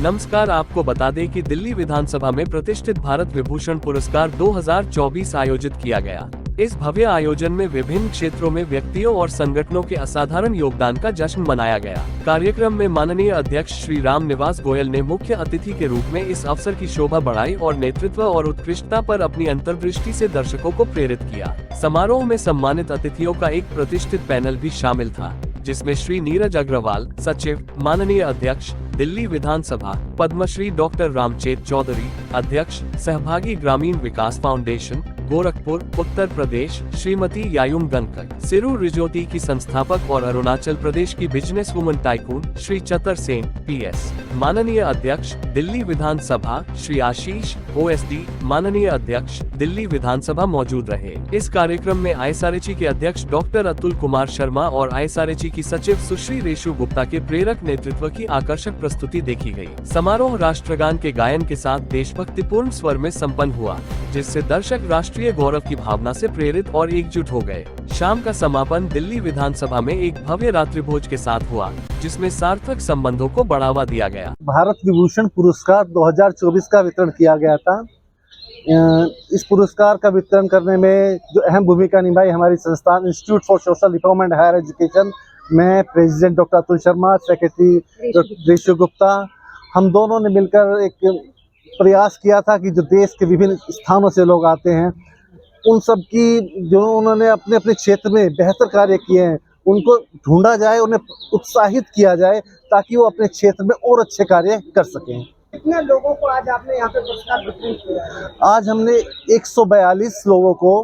नमस्कार, आपको बता दें कि दिल्ली विधानसभा में प्रतिष्ठित भारत विभूषण पुरस्कार 2024 आयोजित किया गया। इस भव्य आयोजन में विभिन्न क्षेत्रों में व्यक्तियों और संगठनों के असाधारण योगदान का जश्न मनाया गया। कार्यक्रम में माननीय अध्यक्ष श्री राम निवास गोयल ने मुख्य अतिथि के रूप में इस अवसर की शोभा बढ़ाई और नेतृत्व और उत्कृष्टता पर अपनी अंतर्दृष्टि से दर्शकों को प्रेरित किया। समारोह में सम्मानित अतिथियों का एक प्रतिष्ठित पैनल भी शामिल था, जिसमें श्री नीरज अग्रवाल, सचिव, माननीय अध्यक्ष दिल्ली विधानसभा, पद्मश्री डॉक्टर रामचेत चौधरी, अध्यक्ष, सहभागी ग्रामीण विकास फाउंडेशन, गोरखपुर, उत्तर प्रदेश, श्रीमती यायुम गंगकर, सिरू रिजोती की संस्थापक और अरुणाचल प्रदेश की business woman tycoon Shri Chatar Sen, PS, माननीय अध्यक्ष दिल्ली विधानसभा श्री आशीष, OSD, माननीय अध्यक्ष दिल्ली विधानसभा मौजूद रहे। इस कार्यक्रम में ISRHE के अध्यक्ष डॉक्टर अतुल कुमार शर्मा और ISRHE की सचिव सुश्री रेशु गुप्ता के प्रेरक नेतृत्व की आकर्षक प्रस्तुति देखी गई। समारोह राष्ट्रगान के गायन के साथ देशभक्तिपूर्ण स्वर में संपन्न हुआ, जिससे दर्शक राष्ट्रीय गौरव की भावना से प्रेरित और एकजुट हो गए। शाम का समापन दिल्ली विधानसभा में एक भव्य रात्रिभोज के साथ हुआ, जिसमें सार्थक संबंधों को बढ़ावा दिया गया। भारत विभूषण पुरस्कार 2024 का वितरण किया गया था। इस पुरस्कार का वितरण करने में जो अहम भूमिका निभाई हमारी संस्थान institute for social reform and higher education में president doctor Atul Sharma, secretary Reshu Gupta, हम दोनों ने मिलकर एक प्रयास किया था कि जो देश के विभिन्न स्थानों से लोग आते हैं, उन सब की जो उन्होंने अपने अपने क्षेत्र में बेहतर कार्य किए हैं, उनको ढूंढा जाए, उन्हें उत्साहित किया जाए ताकि वो अपने क्षेत्र में और अच्छे कार्य कर सकें। कितने लोगों को आज आपने यहाँ पे पुरस्कार वितरित किया है? आज हमने 142 लोगों को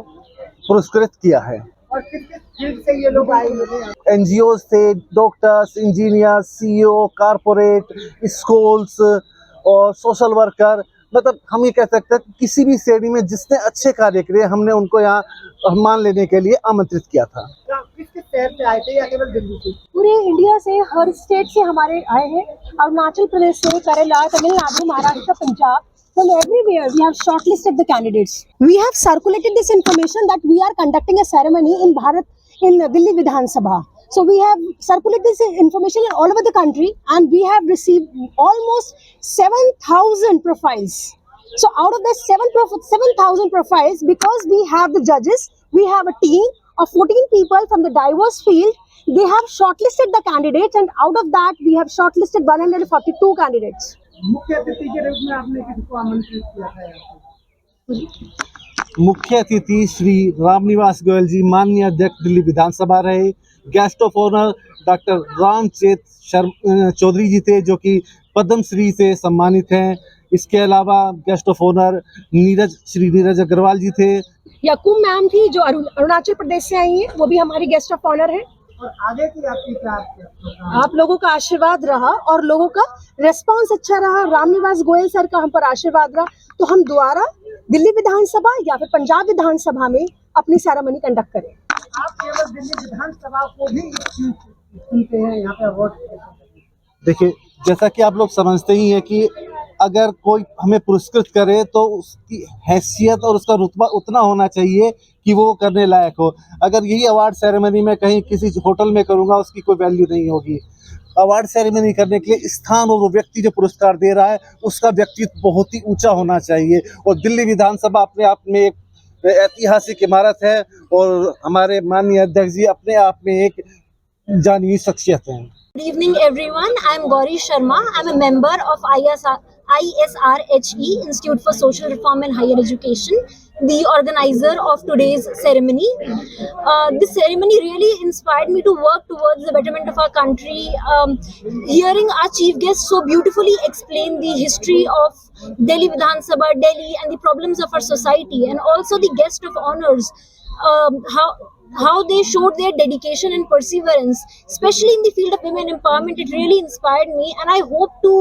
पुरस्कृत किया है। और किस किस फील्ड से ये लोग आए हुए हैं? NGO से doctors, engineer, CEO, corporate, schools और सोशल वर्कर, मतलब हम ये कह सकते हैं कि किसी भी श्रेणी में जिसने अच्छे कार्य किए हमने उनको यहाँ सम्मान लेने के लिए आमंत्रित किया था। किस किस शहर से आए थे या केवल दिल्ली से? पूरे इंडिया से, हर स्टेट से हमारे आए हैं। अरुणाचल प्रदेश से, Kerala, Tamil Nadu, Maharashtra, Punjab, from everywhere we have shortlisted the candidates. We have circulated this information that we are conducting a ceremony in Delhi Vidhan Sabha. So we have circulated this information all over the country, and we have received almost 7,000 profiles. So out of the 7,000 profiles, because we have the judges, we have a team of 14 people from the diverse field. They have shortlisted the candidates, and out of that we have shortlisted 142 candidates. मुख्य अतिथि के रूप में आपने किसको आमंत्रित किया था? मुख्य अतिथि श्री रामनिवास गोयल जी, माननीय अध्यक्ष दिल्ली विधानसभा रहे। Guest of honour doctor Ramchet Chaudhary ji थे, जो कि पद्मश्री से सम्मानित हैं। इसके अलावा guest of honour Shri Neeraj Agarwal ji थे। याकूब मैम थी, जो अरुणाचल प्रदेश से आई हैं, वो भी हमारी गेस्ट ऑफ ऑनर है। और आगे की आपकी क्या? आप लोगों का आशीर्वाद रहा और लोगों का रेस्पॉन्स अच्छा रहा, रामनिवास गोयल सर का हम पर आशीर्वाद रहा, तो हम दोबारा दिल्ली विधानसभा या फिर पंजाब विधानसभा में अपनी सेरेमनी कंडक्ट करें। आप केवल दिल्ली विधानसभा को भी सुनते हैं यहाँ पे अवार्ड? देखिए, जैसा कि आप लोग समझते ही हैं कि अगर कोई हमें पुरस्कृत करे तो उसकी हैसियत और उसका रुतबा उतना होना चाहिए कि वो करने लायक हो। अगर यही अवार्ड सेरेमनी में कहीं किसी होटल में करूँगा, उसकी कोई वैल्यू नहीं होगी। अवार्ड सेरेमनी करने के लिए स्थान और वो व्यक्ति जो पुरस्कार दे रहा है, उसका व्यक्तित्व बहुत ही ऊंचा होना चाहिए। और दिल्ली विधानसभा अपने आप में एक ऐतिहासिक इमारत है और हमारे माननीय अध्यक्ष जी अपने आप में एक जानी शख्सियत हैं। Good evening everyone, I am Gauri Sharma. I am a member of ISRHE, Institute for Social Reform and Higher Education, the organizer of today's ceremony. This ceremony really inspired me to work towards the betterment of our country. Hearing our chief guest so beautifully explain the history of Delhi Vidhan Sabha, Delhi, and the problems of our society, and also the guest of honors, how they showed their dedication and perseverance, especially in the field of women empowerment. It really inspired me, and I hope to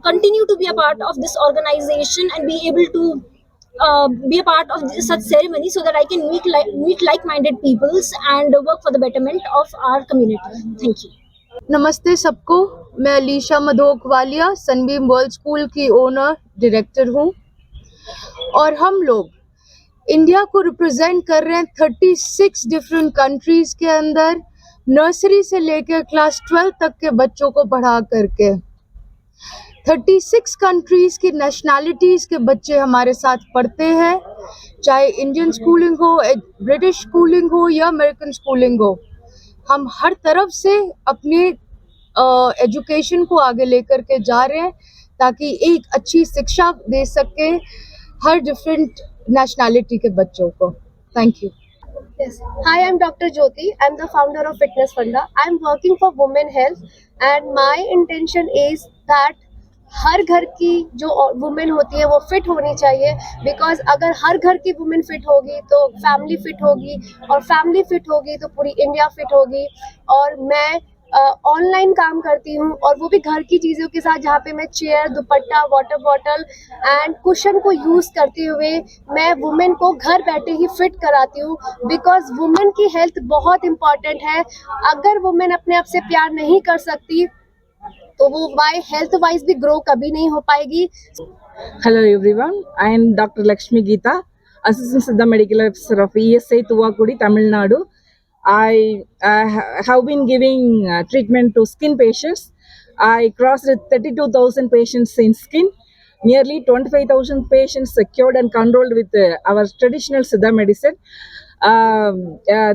continue to be a part of this organization and be able to be a part of such ceremony so that I can meet like-minded peoples and work for the betterment of our community. Thank you. नमस्ते सबको, मैं Alisha Madhok Walia Sunbeam world school की owner director हूँ, और हम लोग India को represent कर रहे हैं 36 डिफरेंट कंट्रीज के अंदर, नर्सरी से लेकर क्लास 12 तक के बच्चों को पढ़ा करके। 36 कंट्रीज़ की नेशनैलिटीज़ के बच्चे हमारे साथ पढ़ते हैं, चाहे इंडियन स्कूलिंग हो, ब्रिटिश स्कूलिंग हो या अमेरिकन स्कूलिंग हो। हम हर तरफ से अपने एजुकेशन को आगे लेकर के जा रहे हैं ताकि एक अच्छी शिक्षा दे सके हर डिफरेंट नेशनैलिटी के बच्चों को। Thank you. Yes. Hi, I'm Dr. Jyoti. I'm the founder of Fitness Funda. I'm working for women health and my intention is that हर घर की जो वुमेन होती है वो फिट होनी चाहिए, बिकॉज अगर हर घर की वुमेन फिट होगी तो फैमिली फिट होगी और फैमिली फिट होगी तो पूरी इंडिया फिट होगी। और मैं ऑनलाइन काम करती हूँ और वो भी घर की चीज़ों के साथ, जहाँ पे मैं chair, dupatta, water bottle and cushion को यूज़ करते हुए मैं वुमेन को घर बैठे ही फिट कराती हूँ, बिकॉज वुमेन की हेल्थ बहुत इम्पॉर्टेंट है। अगर वुमेन अपने आप से प्यार नहीं कर सकती तो वो हेल्थ वाइज भी ग्रो कभी नहीं हो पाएगी। Hello everyone, I am Dr. Lakshmi Geeta, Assistant Siddha Medical Officer of ESI Tuvakudi, Tamil Nadu. I have been giving treatment to skin patients. I crossed 32,000 patients in skin. Nearly 25,000 patients secured and controlled with our traditional Siddha medicine.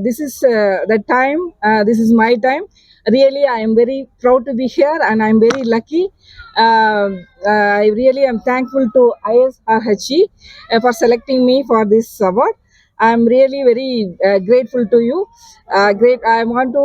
This is the time, this is my time. Really, I am very proud to be here and I am very lucky. I really am thankful to ISRHE for selecting me for this award. I am really very grateful to you. I want to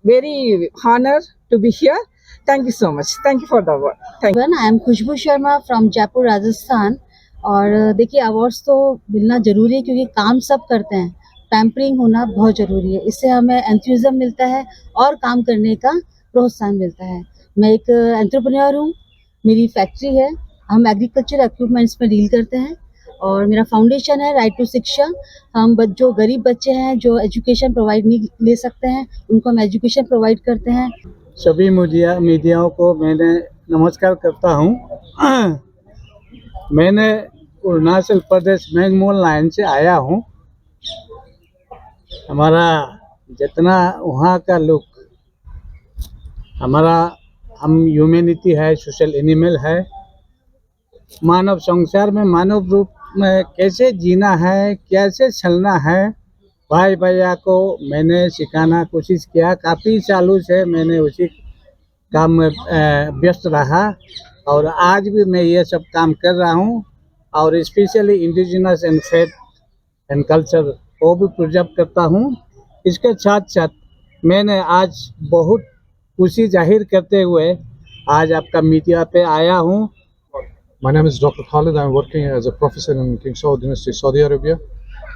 very honor to be here. Thank you so much. Thank you for the award. Thank you. I am Khushboo Sharma from Jaipur Rajasthan. और देखिए, awards तो मिलना ज़रूरी है क्योंकि काम सब करते हैं, पैम्परिंग होना बहुत ज़रूरी है। इससे हमें एंथुसिज्म मिलता है और काम करने का प्रोत्साहन मिलता है। मैं एक एंटरप्रेन्योर हूँ, मेरी फैक्ट्री है, हम एग्रीकल्चर इक्विपमेंट्स में डील करते हैं और मेरा फाउंडेशन है राइट टू शिक्षा। हम जो गरीब बच्चे हैं जो एजुकेशन प्रोवाइड नहीं ले सकते हैं उनको हम एजुकेशन प्रोवाइड करते हैं। सभी मीडियाओं को मैंने नमस्कार करता हूँ। मैंने अरुणाचल प्रदेश मैंगमोल लाइन से आया हूँ। हमारा जितना वहाँ का लोग, हम ह्यूमैनिटी है, सोशल एनिमल है। मानव संसार में मानव रूप में कैसे जीना है, कैसे चलना है, भाई भैया को मैंने सिखाना कोशिश किया। काफ़ी सालों से मैंने उसी काम में व्यस्त रहा और आज भी मैं ये सब काम कर रहा हूँ। और specially indigenous and faith and culture को भी प्रिजर्व करता हूँ। इसके साथ साथ मैंने आज बहुत खुशी जाहिर करते हुए आज आपका मीडिया पे आया हूँ। My name is Dr. Khalid. I am working as a professor in King Saud University, Saudi Arabia.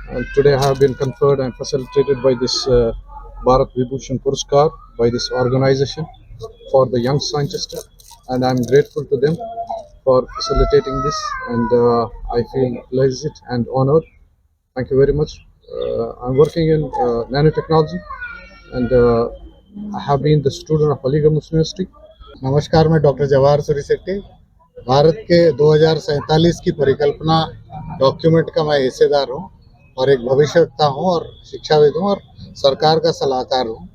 And today I have been conferred and facilitated by this Bharat Vibhushan Puraskar by this organization for the young scientists. And I am grateful to them for facilitating this. And I feel blessed and honored. Thank you very much. I am working in nanotechnology and I have been the student of Aligarh Muslim University. नमस्कार, मैं doctor Jawahar Suri Shetty, Bharat के 2047 की परिकल्पना document का मैं हिस्सेदार हूँ और एक भविष्यवक्ता हूँ और शिक्षाविद हूँ और सरकार का सलाहकार हूँ।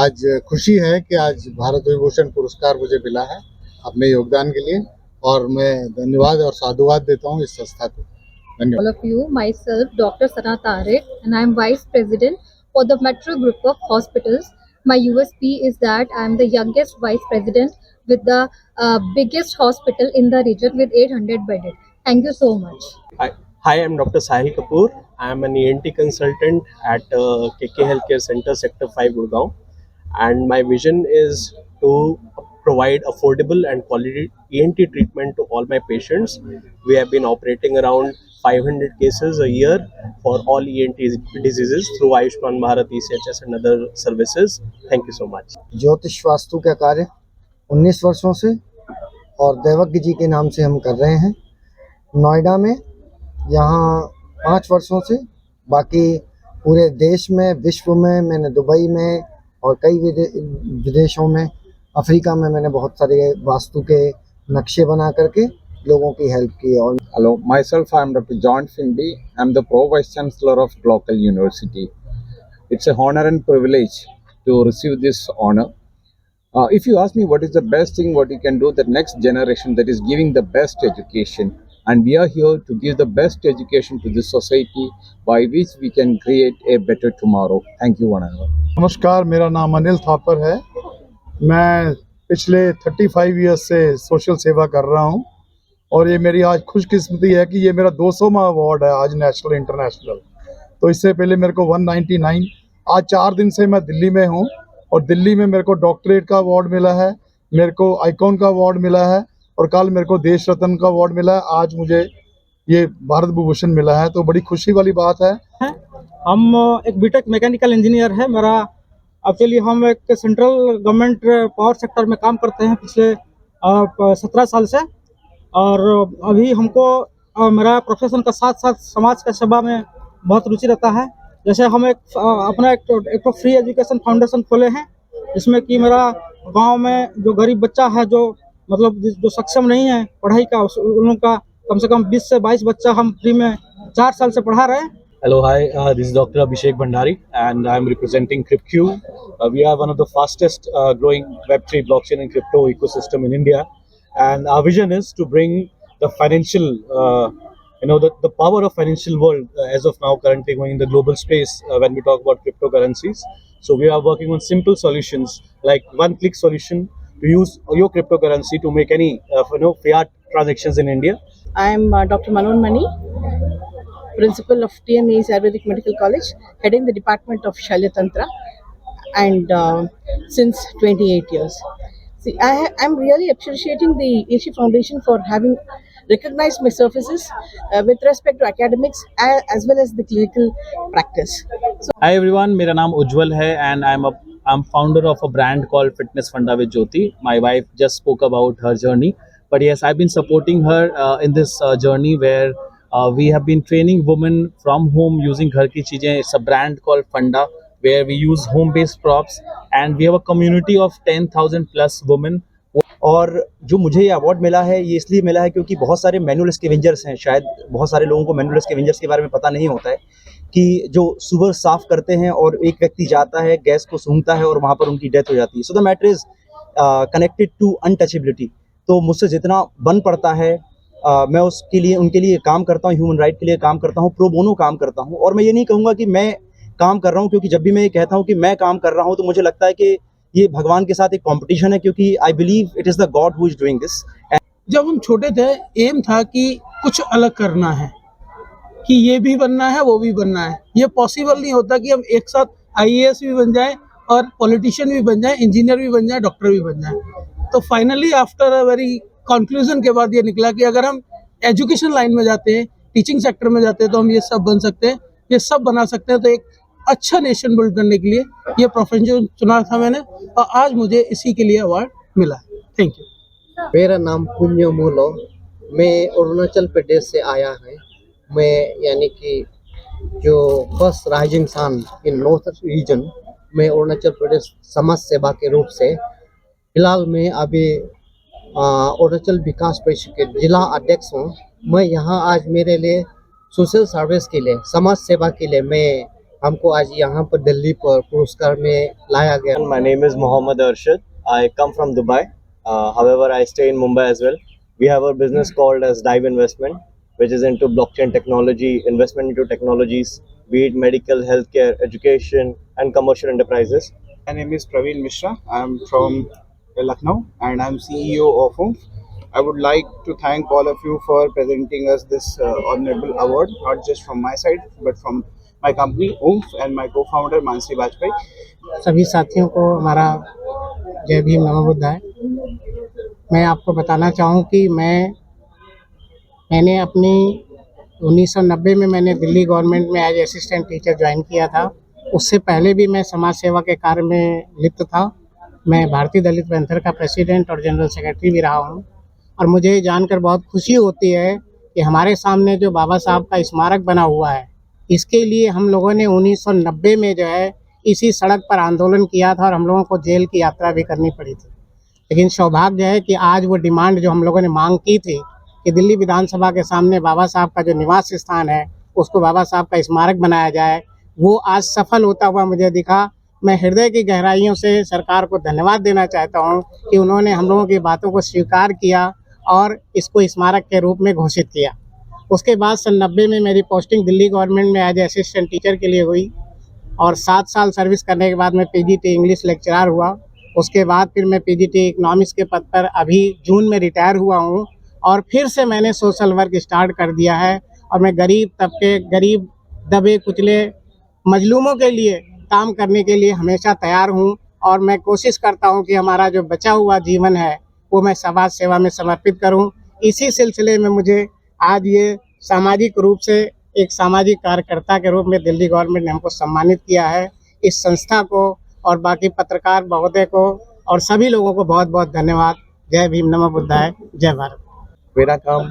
आज खुशी है कि आज भारत विभूषण पुरस्कार मुझे मिला है अपने योगदान के लिए और मैं धन्यवाद और साधुवाद देता हूँ इस संस्था को। धन्यवाद। All of you, myself, Dr. Sana Tariq, and I am Vice President for the Metro Group of Hospitals. My USP is that I am the youngest Vice President with the biggest hospital in the region with 800 bedded. Thank you so much. Hi, I am Dr. Sahil Kapoor. I am an ENT consultant at KK Healthcare Center, Sector 5, Gurgaon. And my vision is to provide affordable and quality ENT treatment to all my patients. We have been operating around 500 cases a year for all ENT diseases through Ayushman Bharat, ECHS and other services. Thank you so much. ज्योतिष वास्तु का कार्य 19 वर्षों से और देवज्ञ जी के नाम से हम कर रहे हैं नोएडा में, यहाँ 5 वर्षों से। बाकी पूरे देश में, विश्व में, मैंने दुबई में और कई विदेशों में, अफ्रीका में मैंने बहुत सारे वास्तु के नक्शे बना करके लोगों की हेल्प की। और Hello, myself I am Dr. John Finby. I am the Pro Vice Chancellor of Local University. It's a honor and privilege to receive this honor. If you ask me what is the best thing what you can do the next generation, that is giving the best education, and we are here to give the best education to this society by which we can create a better tomorrow. Thank you one and all. नमस्कार, मेरा नाम अनिल थापर है। मैं पिछले 35 years से social सेवा कर रहा हूं और ये मेरी आज खुशकिस्मती है कि ये मेरा 200वां अवार्ड है आज नेशनल इंटरनेशनल। तो इससे पहले मेरे को 199, आज 4 दिन से मैं दिल्ली में हूं और दिल्ली में मेरे को डॉक्टरेट का अवार्ड मिला है, मेरे को आइकॉन का अवार्ड मिला है और कल मेरे को देश रत्न का अवार्ड मिला है। आज मुझे ये भारत भूषण मिला है, तो बड़ी खुशी वाली बात है। हम एक बीटेक मैकेनिकल इंजीनियर है मेरा। एक्चुअली हम एक सेंट्रल गवर्नमेंट पावर सेक्टर में काम करते हैं पिछले 17 साल से, और अभी हमको मेरा प्रोफेशन का साथ साथ समाज का सेवा में बहुत रुचि रहता है। जैसे हम अपना एक फ्री एजुकेशन फाउंडेशन खोले हैं, जिसमें कि मेरा गांव में जो गरीब बच्चा है, जो मतलब जो सक्षम नहीं है पढ़ाई का, उन लोगों का कम से कम 20 से 22 बच्चा हम फ्री में 4 साल से पढ़ा रहे हैं। Hello, hi, this is Dr. Abhishek Bhandari and I'm representing CryptQ. We are one of the fastest growing Web3 blockchain and crypto ecosystem in India, and our vision is to bring the financial, the power of financial world as of now currently going in the global space when we talk about cryptocurrencies. So we are working on simple solutions like one-click solution to use your cryptocurrency to make any fiat transactions in India. I am Dr. Manon Mani, Principal of TMA's Ayurvedic Medical College, heading the Department of Shalyatantra, and since 28 years. See, I'm really appreciating the AC Foundation for having recognized my services with respect to academics as well as the clinical practice. Hi everyone, मेरा नाम उज्जवल है and I'm founder of a brand called Fitness Funda with Jyoti. My wife just spoke about her journey, but yes, I've been supporting her in this journey where we have been training women from home using Ghar Ki Cheezein. It's a brand called Funda where we use home-based props and we have a community of 10,000 plus women. और जो मुझे ये award मिला है ये इसलिए मिला है क्योंकि बहुत सारे मैनुअल स्कैवेंजर्स हैं, शायद बहुत सारे लोगों को मैनुअल स्कैवेंजर्स के बारे में पता नहीं होता है कि जो सुअर साफ करते हैं और एक व्यक्ति जाता है, गैस को सूंघता है और वहाँ पर उनकी डेथ हो जाती है। So the matter is connected to untouchability. तो मुझसे जितना बन पड़ता है मैं उसके लिए उनके लिए काम करता हूँ, ह्यूमन राइट के लिए काम करता हूँ, प्रो बोनो काम करता हूँ। और मैं ये नहीं कहूँगा कि मैं काम कर रहा हूँ, क्योंकि जब भी मैं ये कहता हूँ कि मैं काम कर रहा हूँ तो मुझे लगता है कि ये भगवान के साथ एक कंपटीशन है, क्योंकि I believe it is the God who is doing this. जब हम छोटे थे एम था कि कुछ अलग करना है, कि ये भी बनना है वो भी बनना है। ये पॉसिबल नहीं होता कि हम एक साथ IAS भी बन जाएं और पॉलिटिशियन भी बन जाएं, इंजीनियर भी बन जाएं, डॉक्टर भी बन जाएं। तो finally after a very conclusion के बाद ये निकला कि अगर हम एजुकेशन लाइन में जाते हैं, टीचिंग सेक्टर में जाते हैं, तो हम ये सब बन सकते हैं, ये सब बना सकते हैं। तो एक अच्छा नेशन बिल्ड करने के लिए ये प्रोफेशन चुना था मैंने और आज मुझे इसी के लिए अवार्ड मिला है। Thank you. मेरा नाम पुण्य मूलो, मैं अरुणाचल प्रदेश से आया है। मैं यानी कि जो फर्स्ट राइजिंग सन इन नॉर्थ रीजन में अरुणाचल प्रदेश समाज सेवा के रूप से फिलहाल मैं अभी अरुणाचल विकास परिषद के जिला अध्यक्ष हूँ। मैं यहाँ आज मेरे लिए सोशल सर्विस के लिए, समाज सेवा के लिए मैं हमको आज यहाँ पर दिल्ली पर पुरस्कार में लाया गया। My name is Mohammad Arshad. I come from Dubai. However, I stay in Mumbai as well. We have a business called as Dive Investment, which is into blockchain technology, investment into technologies, be it medical, healthcare, education, and commercial enterprises. My name is Praveen Mishra. I am from Lucknow and I am CEO of OOMF. I would like to thank all of you for presenting us this honorable award, not just from my side, but from my company OOMF and my co-founder Mansi Bajpai. सभी साथियों को हमारा जय भीम नमो बुद्धाय। मैं आपको बताना चाहूँ कि मैंने अपनी 1990 में मैंने दिल्ली गवर्नमेंट में एज असिस्टेंट टीचर ज्वाइन किया था। उससे पहले भी मैं समाज सेवा के कार्य में लिप्त था। मैं भारतीय दलित पैंथर का प्रेसिडेंट और जनरल सेक्रेटरी भी रहा हूँ। और मुझे ये जानकर बहुत खुशी होती है कि हमारे सामने जो बाबा साहब का स्मारक बना हुआ है, इसके लिए हम लोगों ने 1990 में जो है इसी सड़क पर आंदोलन किया था और हम लोगों को जेल की यात्रा भी करनी पड़ी थी। लेकिन सौभाग्य है कि आज वो डिमांड जो हम लोगों ने मांग की थी कि दिल्ली विधानसभा के सामने बाबा साहब का जो निवास स्थान है उसको बाबा साहब का स्मारक बनाया जाए, वो आज सफल होता हुआ मुझे दिखा। मैं हृदय की गहराइयों से सरकार को धन्यवाद देना चाहता हूं कि उन्होंने हम लोगों की बातों को स्वीकार किया और इसको स्मारक के रूप में घोषित किया। उसके बाद सन 90 में मेरी पोस्टिंग दिल्ली गवर्नमेंट में एज असिस्टेंट टीचर के लिए हुई और 7 साल सर्विस करने के बाद मैं पीजीटी इंग्लिश लेक्चरर हुआ। उसके बाद फिर मैं पीजीटी इकोनॉमिक्स के पद पर अभी जून में रिटायर हुआ हूँ और फिर से मैंने सोशल वर्क स्टार्ट कर दिया है और मैं गरीब तबके, गरीब दबे कुचले मजलूमों के लिए काम करने के लिए हमेशा तैयार हूँ और मैं कोशिश करता हूँ कि हमारा जो बचा हुआ जीवन है वो मैं समाज सेवा में समर्पित करूँ। इसी सिलसिले में मुझे आज ये सामाजिक रूप से एक सामाजिक कार्यकर्ता के रूप में दिल्ली गवर्नमेंट ने हमको सम्मानित किया है। इस संस्था को और बाकी पत्रकार महोदय को और सभी लोगों को बहुत बहुत धन्यवाद। जय भीम, नमो बुद्धाय, जय भारत। मेरा काम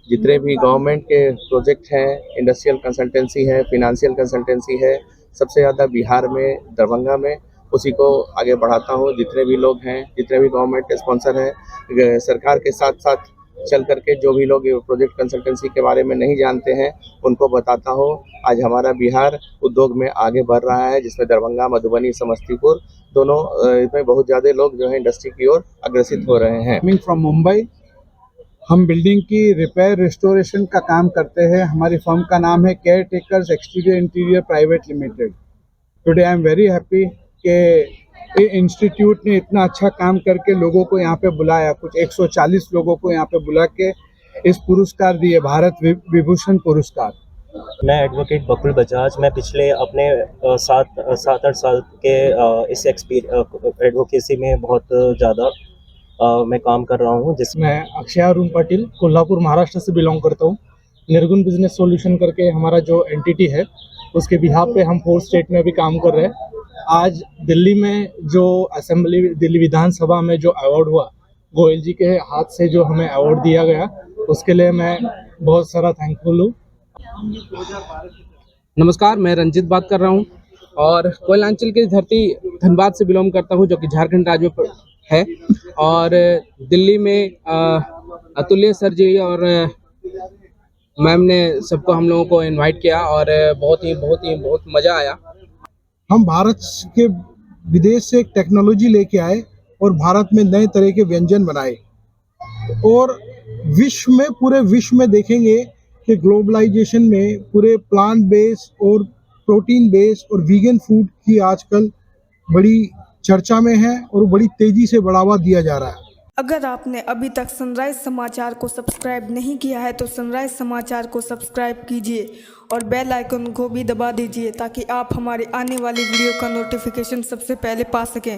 जितने भी गवर्नमेंट के प्रोजेक्ट हैं, इंडस्ट्रियल कंसल्टेंसी है, फिनेंशियल कंसल्टेंसी है, सबसे ज़्यादा बिहार में, दरभंगा में, उसी को आगे बढ़ाता हूँ। जितने भी लोग हैं, जितने भी गवर्नमेंट के स्पॉन्सर हैं, सरकार के साथ साथ चल करके जो भी लोग प्रोजेक्ट कंसल्टेंसी के बारे में नहीं जानते हैं उनको बताता हूँ। आज हमारा बिहार उद्योग में आगे बढ़ रहा है, जिसमें दरभंगा, मधुबनी, समस्तीपुर दोनों इसमें बहुत ज़्यादा लोग जो है इंडस्ट्री की ओर अग्रसित हो रहे हैं। कमिंग फ्रॉम मुंबई, हम बिल्डिंग की रिपेयर रिस्टोरेशन का काम करते हैं। हमारी फर्म का नाम है care takers exterior interior private limited. Today I am very happy कि ये इंस्टीट्यूट ने इतना अच्छा काम करके लोगों को यहाँ पे बुलाया। कुछ 140 लोगों को यहाँ पे बुला के इस पुरस्कार दिए, भारत विभूषण पुरस्कार। मैं एडवोकेट बकुल बजाज, मैं पिछले अपने 7-8 साल के इस एडवोकेसी में बहुत ज़्यादा मैं काम कर रहा हूँ। मैं अक्षय अरुण पाटिल, कोल्हापुर, महाराष्ट्र से बिलोंग करता हूँ। निर्गुण बिजनेस सॉल्यूशन करके हमारा जो एंटिटी है उसके बिहाफ पे हम 4 स्टेट में भी काम कर रहे हैं। आज दिल्ली में जो असेंबली, दिल्ली विधानसभा में जो अवार्ड हुआ, गोयल जी के हाथ से जो हमें अवार्ड दिया गया, उसके लिए मैं बहुत सारा थैंकफुल हूँ। नमस्कार, मैं रंजित बात कर रहा हूँ और कोयलांचल की धरती धनबाद से बिलोंग करता हूँ, जो कि झारखंड राज्य में है। और दिल्ली में अतुल्य सर जी और मैम ने सबको, हम लोगों को इनवाइट किया और बहुत मज़ा आया। हम भारत के विदेश से एक टेक्नोलॉजी लेके आए और भारत में नए तरह के व्यंजन बनाए और विश्व में, पूरे विश्व में देखेंगे कि ग्लोबलाइजेशन में पूरे प्लांट बेस्ड और प्रोटीन बेस्ड और वीगन फूड की आजकल बड़ी चर्चा में है और बड़ी तेजी से बढ़ावा दिया जा रहा है। अगर आपने अभी तक सनराइज समाचार को सब्सक्राइब नहीं किया है तो सनराइज समाचार को सब्सक्राइब कीजिए और बेल आइकन को भी दबा दीजिए ताकि आप हमारे आने वाली वीडियो का नोटिफिकेशन सबसे पहले पा सकें।